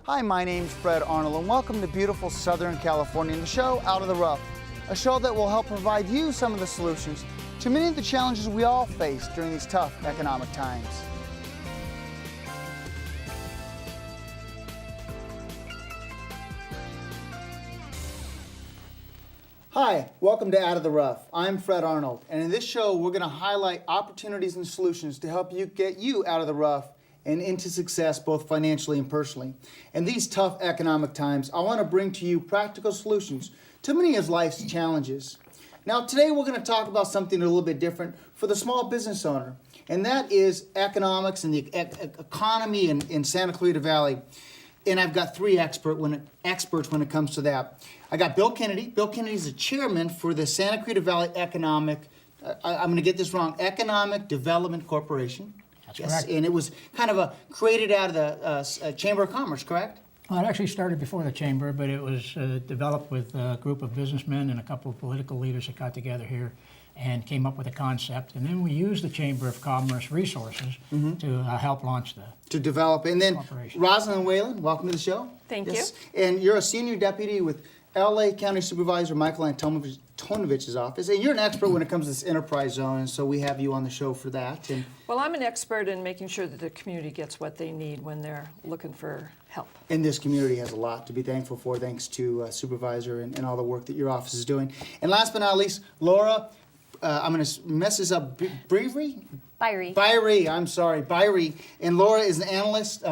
Hi, my name's Fred Arnold, and welcome to beautiful Southern California and the show Out of the Rough, a show that will help provide you some of the solutions to many of the challenges we all face during these tough economic times. Hi, welcome to Out of the Rough. I'm Fred Arnold, and in this show we're going to highlight opportunities and solutions to help you get you out of the rough and into success both financially and personally. In these tough economic times, I want to bring to you practical solutions to many of life's challenges. Now today we're going to talk about something a little bit different for the small business owner, and that is economics and the economy in Santa Clarita Valley. And I've got three experts when it comes to that. I got Bill Kennedy. Bill Kennedy is the chairman for the Santa Clarita Valley Economic, I'm going to get this wrong, Economic Development Corporation. That's yes, correct. and it was kind of created out of the Chamber of Commerce, correct? Well, it actually started before the Chamber, but it was developed with a group of businessmen and a couple of political leaders that got together here and came up with a concept. And then we used the Chamber of Commerce resources to help launch To develop. And then corporation. Rosalind and Wayman, welcome to the show. Thank you. And you're a senior deputy with LA County Supervisor Michael Antonovich's office. And you're an expert when it comes to this enterprise zone, and so we have you on the show for that. And Well, I'm an expert in making sure that the community gets what they need when they're looking for help. And this community has a lot to be thankful for, thanks to Supervisor and all the work that your office is doing. And last but not least, Laura, I'm going to mess this up, Biery? Biery. I'm sorry, Biery. And Laura is an analyst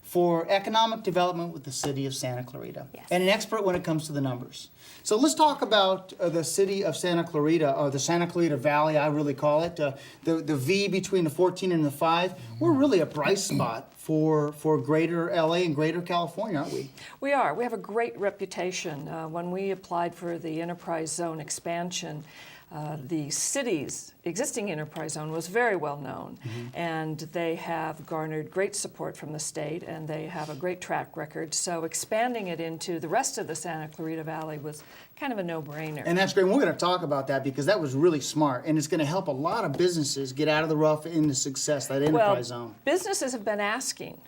for economic development with the city of Santa Clarita. Yes. And an expert when it comes to the numbers. So let's talk about the city of Santa Clarita, or the Santa Clarita Valley, I really call it. The V between the 14 and the 5. We're really a bright spot for greater LA and greater California, aren't we? We are. We have a great reputation. When we applied for the enterprise zone expansion, the city's existing enterprise zone was very well known, and they have garnered great support from the state, and they have a great track record. So expanding it into the rest of the Santa Clarita Valley was kind of a no-brainer. And that's great. And we're going to talk about that because that was really smart, and it's going to help a lot of businesses get out of the rough into success, that enterprise zone. Businesses have been asking,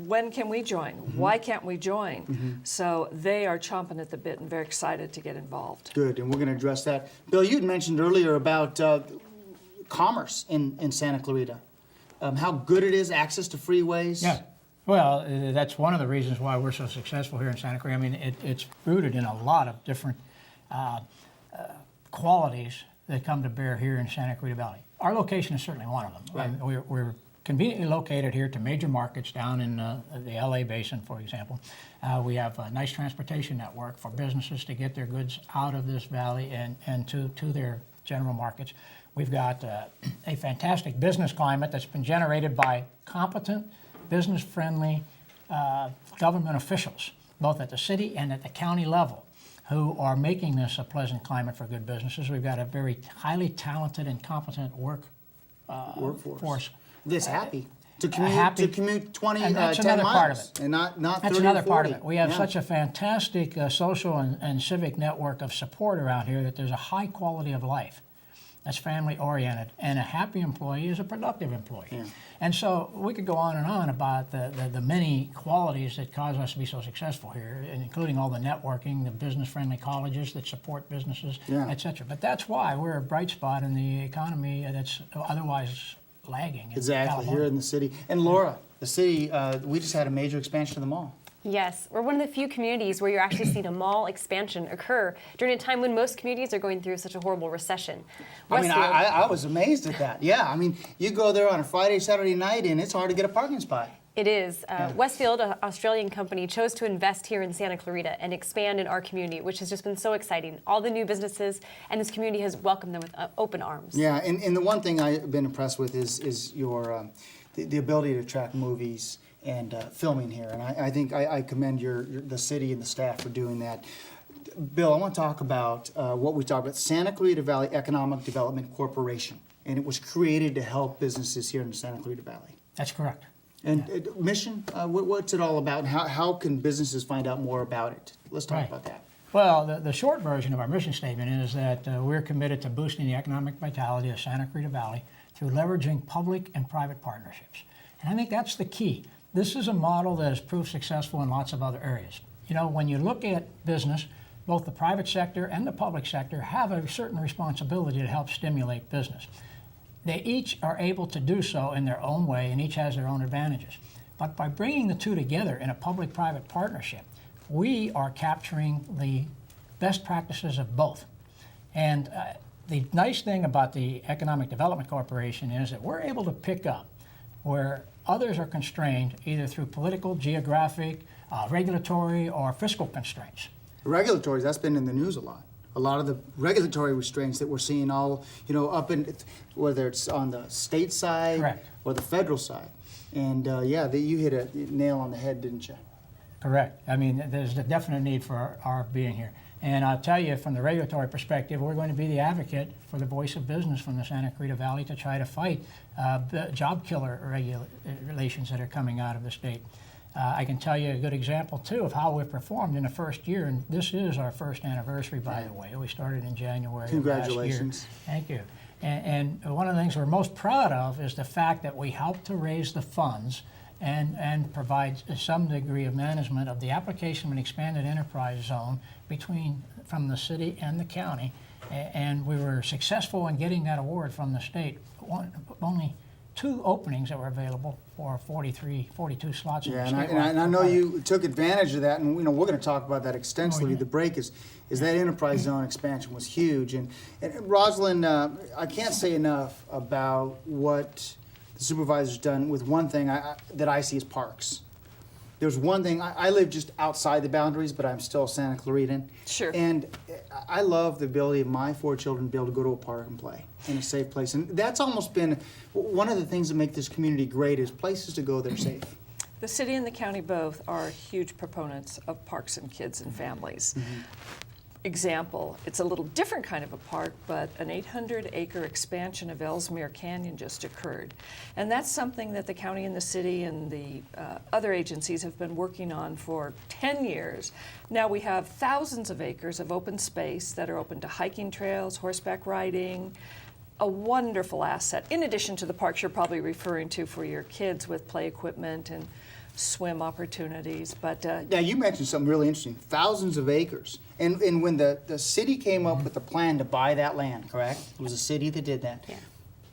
when can we join? Why can't we join? So they are chomping at the bit and very excited to get involved. Good, and we're going to address that. Bill, you had mentioned earlier about commerce in Santa Clarita, how good it is, access to freeways. Yeah. Well, that's one of the reasons why we're so successful here in Santa Clarita. I mean, it's rooted in a lot of different qualities that come to bear here in Santa Clarita Valley. Our location is certainly one of them. Right. We're conveniently located here to major markets down in the LA basin, for example. We have a nice transportation network for businesses to get their goods out of this valley and to their general markets. We've got a fantastic business climate that's been generated by competent, business-friendly government officials, both at the city and at the county level, who are making this a pleasant climate for good businesses. We've got a very highly talented and competent workforce. This happy to commute 20, and that's 10 another miles, part of it. and not 30 That's or another 40. part of it. We have Yeah. such a fantastic social and civic network of support around here that there's a high quality of life that's family oriented, and a happy employee is a productive employee. Yeah. And so we could go on and on about the many qualities that cause us to be so successful here, including all the networking, the business-friendly colleges that support businesses, Yeah. et cetera. But that's why we're a bright spot in the economy that's otherwise lagging in Exactly, California. here in the city. And Laura, the city, we just had a major expansion of the mall. Yes, we're one of the few communities where you're actually seeing a mall expansion occur during a time when most communities are going through such a horrible recession. I mean, Westfield- I was amazed at that. Yeah, I mean, you go there on a Friday, Saturday night, and it's hard to get a parking spot. It is. Westfield, an Australian company, chose to invest here in Santa Clarita and expand in our community, which has just been so exciting. All the new businesses and this community has welcomed them with open arms. Yeah, and the one thing I've been impressed with is your the ability to attract movies and filming here, and I think I commend the city and the staff for doing that. Bill, I want to talk about what we talked about, Santa Clarita Valley Economic Development Corporation, and it was created to help businesses here in the Santa Clarita Valley. That's correct. And mission, what's it all about, and how can businesses find out more about it? Let's talk Right. about that. Well, the short version of our mission statement is that we're committed to boosting the economic vitality of Santa Clarita Valley through leveraging public and private partnerships. And I think that's the key. This is a model that has proved successful in lots of other areas. You know, when you look at business, both the private sector and the public sector have a certain responsibility to help stimulate business. They each are able to do so in their own way, and each has their own advantages. But by bringing the two together in a public-private partnership, we are capturing the best practices of both. And the nice thing about the Economic Development Corporation is that we're able to pick up where others are constrained either through political, geographic, regulatory, or fiscal constraints. Regulatory, that's been in the news a lot. A lot of the regulatory restraints that we're seeing all, you know, up in, whether it's on the state side Correct. or the federal side. And yeah, you hit a nail on the head, didn't you? Correct. I mean, there's a definite need for our being here. And I'll tell you, from the regulatory perspective, we're going to be the advocate for the voice of business from the Santa Clarita Valley to try to fight the job killer regulations that are coming out of the state. I can tell you a good example, too, of how we've performed in the first year, and this is our first anniversary, by the way. We started in January Congratulations. of last year. Thank you. And one of the things we're most proud of is the fact that we helped to raise the funds and provide some degree of management of the application of an expanded enterprise zone from the city and the county. And we were successful in getting that award from the state. Only 2 openings that were available for 42 slots in the state. And I know you took advantage of that, and you know we're going to talk about that extensively. Oh, yeah. The break is that enterprise zone expansion was huge, and Rosalind, I can't say enough about what the supervisor's done with one thing that I see as parks. There's one thing, I live just outside the boundaries, but I'm still a Santa Claritan. Sure. And I love the ability of my 4 children to be able to go to a park and play in a safe place. And that's almost been one of the things that make this community great is places to go that are safe. The city and the county both are huge proponents of parks and kids and families. Example, it's a little different kind of a park, but an 800-acre expansion of Ellesmere Canyon just occurred. And that's something that the county and the city and the other agencies have been working on for 10 years. Now we have thousands of acres of open space that are open to hiking trails, horseback riding, a wonderful asset, in addition to the parks you're probably referring to for your kids with play equipment and swim opportunities. But Now, you mentioned something really interesting, thousands of acres. And when the city came up with the plan to buy that land, correct? It was the city that did that. Yeah.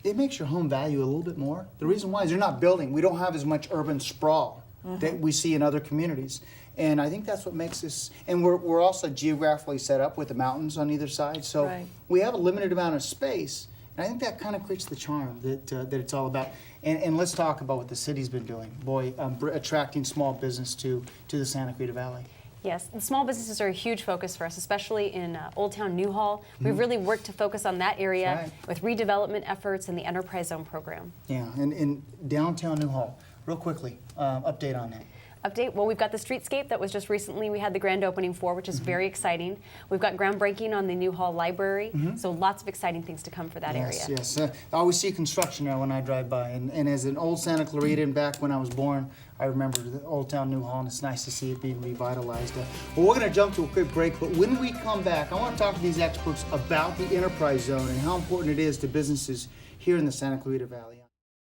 It makes your home value a little bit more. The reason why is they're not building. We don't have as much urban sprawl that we see in other communities. And I think that's what makes this, and we're also geographically set up with the mountains on either side. So Right. we have a limited amount of space. And I think that kind of creates the charm that it's all about. And let's talk about what the city's been doing. Boy, attracting small business to the Santa Clarita Valley. Yes, and small businesses are a huge focus for us, especially in Old Town Newhall. We've really worked to focus on that area That's right. with redevelopment efforts and the Enterprise Zone program. Yeah, and in downtown Newhall, real quickly, update on that. Update, well, we've got the streetscape that was just recently, we had the grand opening for, which is very exciting. We've got groundbreaking on the Newhall Library, so lots of exciting things to come for that area. Yes. I always see construction there when I drive by. And as an old Santa Clarita, back when I was born, I remember the Old Town Newhall, and it's nice to see it being revitalized. Well, we're going to jump to a quick break, but when we come back, I want to talk to these experts about the enterprise zone and how important it is to businesses here in the Santa Clarita Valley.